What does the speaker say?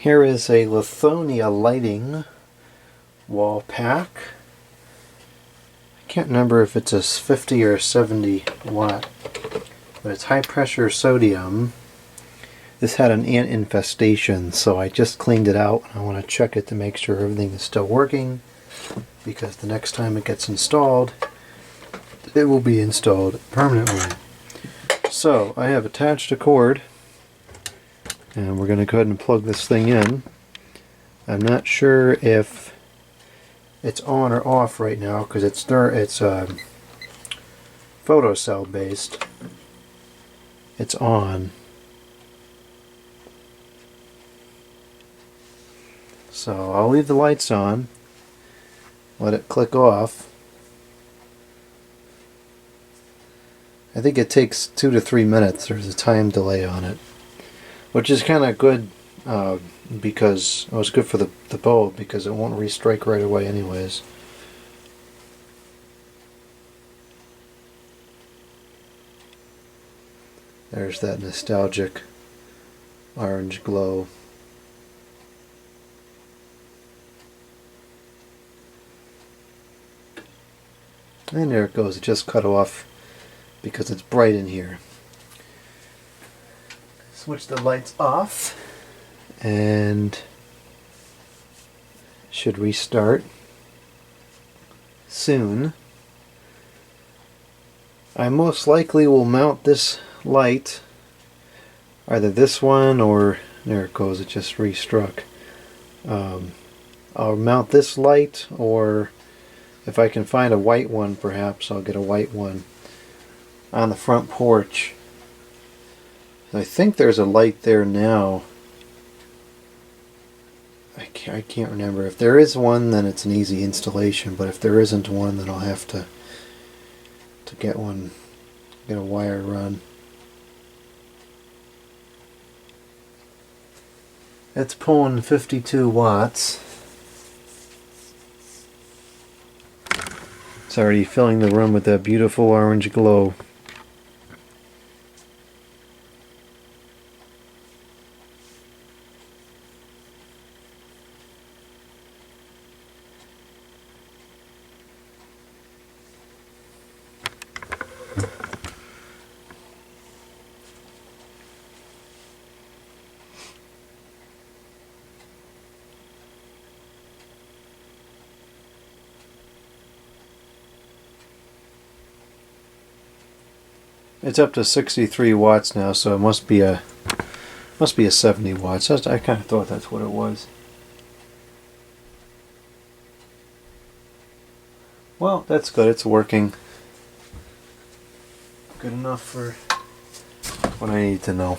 Here is a Lithona lighting wall pack. I can't remember if it's a 50 or 70 watt, but it's high pressure sodium. This had an ant infestation, so I just cleaned it out. I want to check it to make sure everything is still working, because the next time it gets installed, it will be installed permanently. So I have attached a cord, and we're going to go ahead and plug this thing in. I'm not sure if it's on or off right now because it's photocell based. It's on. So I'll leave the lights on, let it click off. I think it takes 2 to 3 minutes. There's a time delay on it, which is kind of good because it was good for the bulb because it won't restrike right away anyways. There's that nostalgic orange glow. And there it goes. It just cut off because it's bright in here. Switch the lights off and should restart soon. I most likely will mount this light, either this one or there it goes, it just restruck. I'll mount this light, or if I can find a white one, perhaps I'll get a white one on the front porch. I think there's a light there now. I can't remember. If there is one, then it's an easy installation, but if there isn't one, then I'll have to get one, get a wire run. It's pulling 52 watts. It's already filling the room with that beautiful orange glow. It's up to 63 watts now, so it must be a 70 watts. I kind of thought that's what it was. Well, that's good. It's working. Good enough for what I need to know.